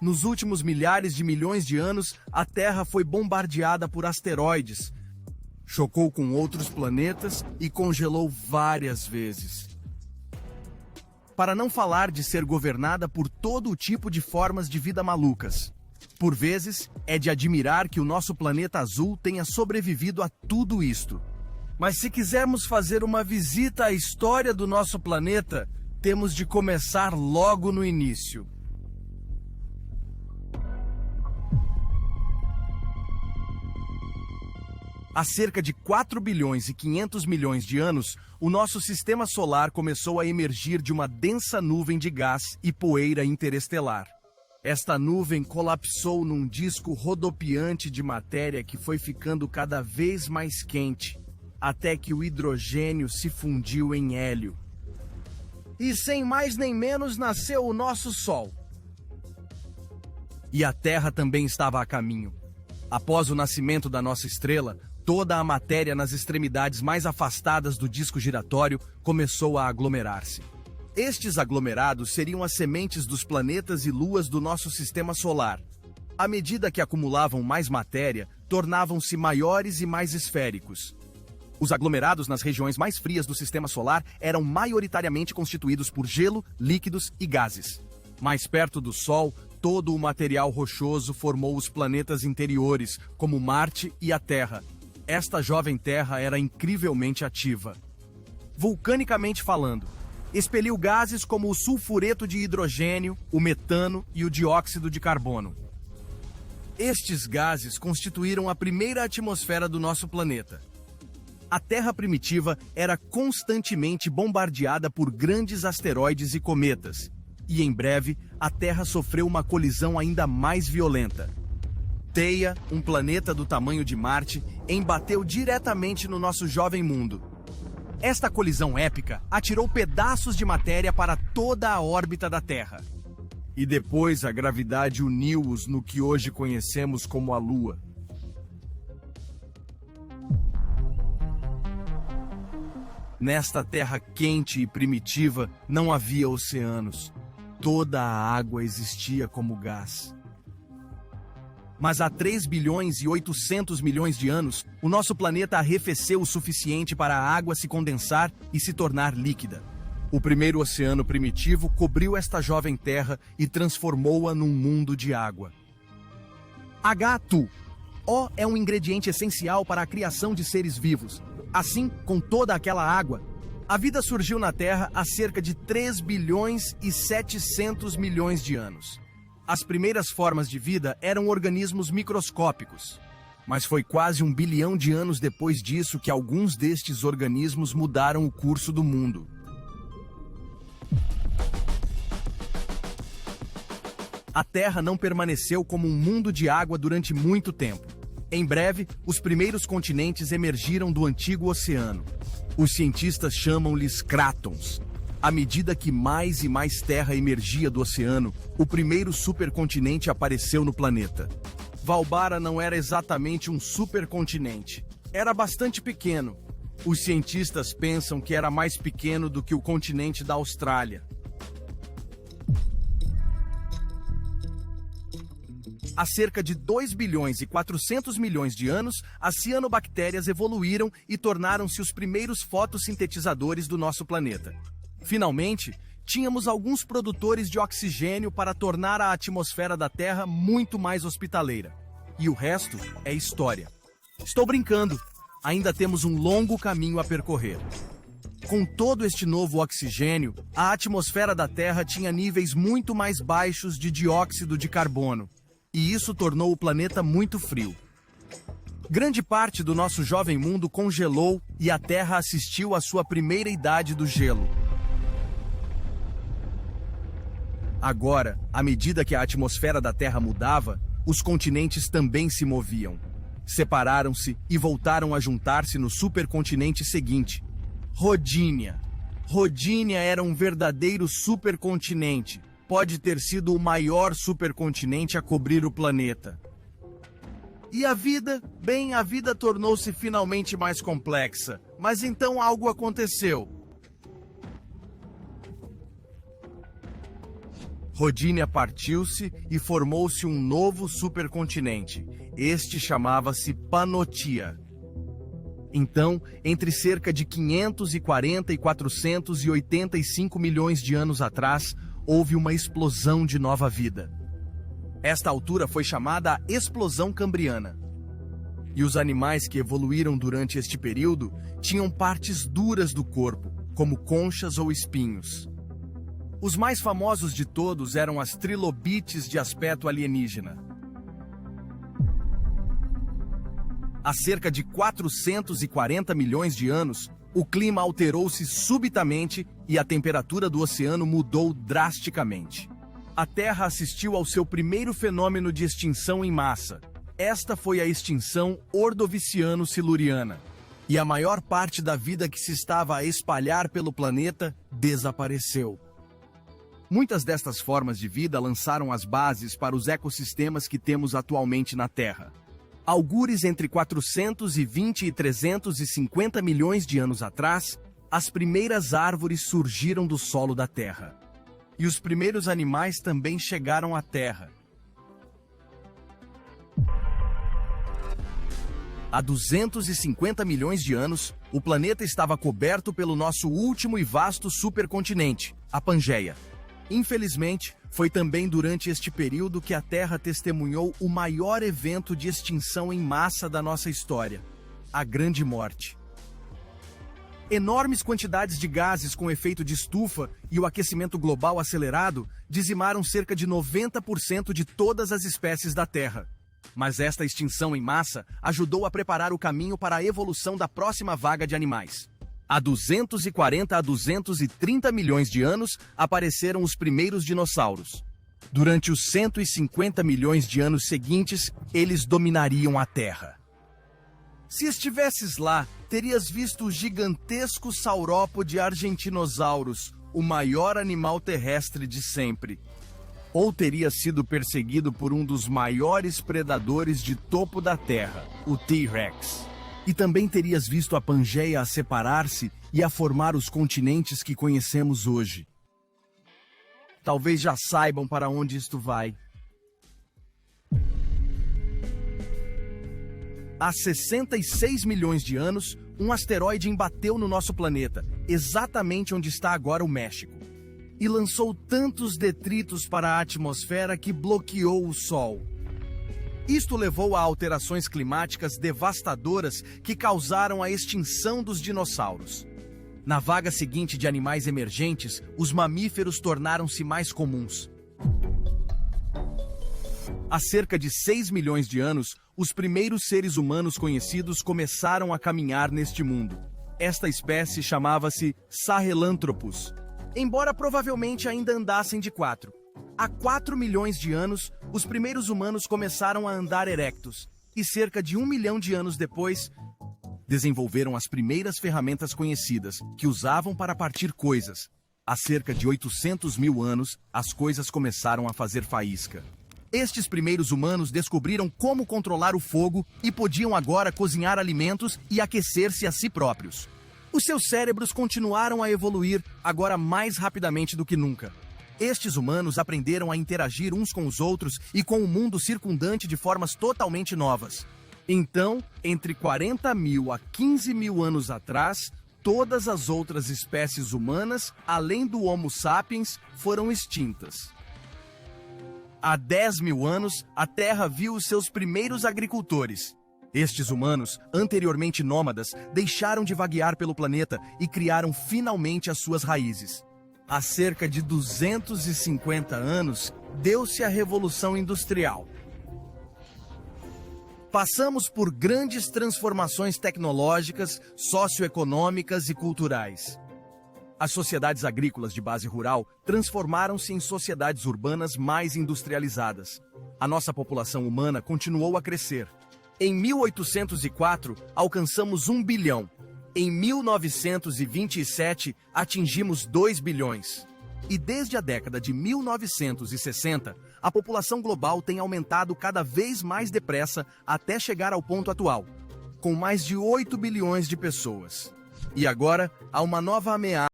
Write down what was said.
nos últimos milhares de milhões de anos, a Terra foi bombardeada por asteroides, chocou com outros planetas e congelou várias vezes. Para não falar de ser governada por todo o tipo de formas de vida malucas. Por vezes, é de admirar que o nosso planeta azul tenha sobrevivido a tudo isto. Mas se quisermos fazer uma visita à história do nosso planeta, temos de começar logo no início. Há cerca de 4 bilhões e 500 milhões de anos, o nosso sistema solar começou a emergir de uma densa nuvem de gás e poeira interestelar. Esta nuvem colapsou num disco rodopiante de matéria que foi ficando cada vez mais quente, até que o hidrogênio se fundiu em hélio. E sem mais nem menos nasceu o nosso Sol. E a Terra também estava a caminho. Após o nascimento da nossa estrela, toda a matéria nas extremidades mais afastadas do disco giratório começou a aglomerar-se. Estes aglomerados seriam as sementes dos planetas e luas do nosso sistema solar. À medida que acumulavam mais matéria, tornavam-se maiores e mais esféricos. Os aglomerados nas regiões mais frias do sistema solar eram maioritariamente constituídos por gelo, líquidos e gases. Mais perto do Sol, todo o material rochoso formou os planetas interiores, como Marte e a Terra. Esta jovem Terra era incrivelmente ativa. Vulcanicamente falando, expeliu gases como o sulfureto de hidrogênio, o metano e o dióxido de carbono. Estes gases constituíram a primeira atmosfera do nosso planeta. A Terra primitiva era constantemente bombardeada por grandes asteroides e cometas, e em breve a Terra sofreu uma colisão ainda mais violenta. Theia, um planeta do tamanho de Marte, embateu diretamente no nosso jovem mundo. Esta colisão épica atirou pedaços de matéria para toda a órbita da Terra. E depois a gravidade uniu-os no que hoje conhecemos como a Lua. Nesta Terra quente e primitiva não havia oceanos. Toda a água existia como gás. Mas há 3 bilhões e 800 milhões de anos, o nosso planeta arrefeceu o suficiente para a água se condensar e se tornar líquida. O primeiro oceano primitivo cobriu esta jovem Terra e transformou-a num mundo de água. H2O. O é um ingrediente essencial para a criação de seres vivos. Assim, com toda aquela água, a vida surgiu na Terra há cerca de 3 bilhões e 700 milhões de anos. As primeiras formas de vida eram organismos microscópicos, mas foi quase 1 bilhão de anos depois disso que alguns destes organismos mudaram o curso do mundo. A Terra não permaneceu como um mundo de água durante muito tempo. Em breve, os primeiros continentes emergiram do antigo oceano. Os cientistas chamam-lhes crátons. À medida que mais e mais terra emergia do oceano, o primeiro supercontinente apareceu no planeta. Valbara não era exatamente um supercontinente. Era bastante pequeno. Os cientistas pensam que era mais pequeno do que o continente da Austrália. Há cerca de 2 bilhões e 400 milhões de anos, as cianobactérias evoluíram e tornaram-se os primeiros fotossintetizadores do nosso planeta. Finalmente, tínhamos alguns produtores de oxigênio para tornar a atmosfera da Terra muito mais hospitaleira. E o resto é história. Estou brincando, ainda temos um longo caminho a percorrer. Com todo este novo oxigênio, a atmosfera da Terra tinha níveis muito mais baixos de dióxido de carbono, e isso tornou o planeta muito frio. Grande parte do nosso jovem mundo congelou e a Terra assistiu à sua primeira idade do gelo. Agora, à medida que a atmosfera da Terra mudava, os continentes também se moviam. Separaram-se e voltaram a juntar-se no supercontinente seguinte, Rodinia. Rodinia era um verdadeiro supercontinente. Pode ter sido o maior supercontinente a cobrir o planeta. E a vida? Bem, a vida tornou-se finalmente mais complexa. Mas então algo aconteceu. Rodinia partiu-se e formou-se um novo supercontinente. Este chamava-se Pannotia. Então, entre cerca de 540 e 485 milhões de anos atrás, houve uma explosão de nova vida. Esta altura foi chamada a Explosão Cambriana. E os animais que evoluíram durante este período tinham partes duras do corpo, como conchas ou espinhos. Os mais famosos de todos eram as trilobites de aspecto alienígena. Há cerca de 440 milhões de anos, o clima alterou-se subitamente e a temperatura do oceano mudou drasticamente. A Terra assistiu ao seu primeiro fenômeno de extinção em massa. Esta foi a extinção ordoviciano-siluriana. E a maior parte da vida que se estava a espalhar pelo planeta desapareceu. Muitas destas formas de vida lançaram as bases para os ecossistemas que temos atualmente na Terra. Algures entre 420 e 350 milhões de anos atrás, as primeiras árvores surgiram do solo da Terra. E os primeiros animais também chegaram à Terra. Há 250 milhões de anos, o planeta estava coberto pelo nosso último e vasto supercontinente, a Pangeia. Infelizmente, foi também durante este período que a Terra testemunhou o maior evento de extinção em massa da nossa história, a Grande Morte. Enormes quantidades de gases com efeito de estufa e o aquecimento global acelerado dizimaram cerca de 90% de todas as espécies da Terra. Mas esta extinção em massa ajudou a preparar o caminho para a evolução da próxima vaga de animais. Há 240 a 230 milhões de anos, apareceram os primeiros dinossauros. Durante os 150 milhões de anos seguintes, eles dominariam a Terra. Se estivesses lá, terias visto o gigantesco saurópode Argentinosaurus, o maior animal terrestre de sempre. Ou teria sido perseguido por um dos maiores predadores de topo da Terra, o T-Rex. E também terias visto a Pangeia a separar-se e a formar os continentes que conhecemos hoje. Talvez já saibam para onde isto vai. Há 66 milhões de anos, um asteroide embateu no nosso planeta, exatamente onde está agora o México. E lançou tantos detritos para a atmosfera que bloqueou o Sol. Isto levou a alterações climáticas devastadoras que causaram a extinção dos dinossauros. Na vaga seguinte de animais emergentes, os mamíferos tornaram-se mais comuns. Há cerca de 6 milhões de anos, os primeiros seres humanos conhecidos começaram a caminhar neste mundo. Esta espécie chamava-se Sahelanthropus, embora provavelmente ainda andassem de quatro. Há 4 milhões de anos, os primeiros humanos começaram a andar erectos, e cerca de 1 milhão de anos depois, desenvolveram as primeiras ferramentas conhecidas, que usavam para partir coisas. Há cerca de 800 mil anos, as coisas começaram a fazer faísca. Estes primeiros humanos descobriram como controlar o fogo e podiam agora cozinhar alimentos e aquecer-se a si próprios. Os seus cérebros continuaram a evoluir, agora mais rapidamente do que nunca. Estes humanos aprenderam a interagir uns com os outros e com o mundo circundante de formas totalmente novas. Então, entre 40 mil a 15 mil anos atrás, todas as outras espécies humanas, além do Homo sapiens, foram extintas. Há 10 mil anos, a Terra viu os seus primeiros agricultores. Estes humanos, anteriormente nômadas, deixaram de vaguear pelo planeta e criaram finalmente as suas raízes. Há cerca de 250 anos, deu-se a Revolução Industrial. Passamos por grandes transformações tecnológicas, socioeconômicas e culturais. As sociedades agrícolas de base rural transformaram-se em sociedades urbanas mais industrializadas. A nossa população humana continuou a crescer. Em 1804, alcançamos 1 bilhão. Em 1927, atingimos 2 bilhões. E desde a década de 1960, a população global tem aumentado cada vez mais depressa até chegar ao ponto atual, com mais de 8 bilhões de pessoas. E agora, há uma nova ameaça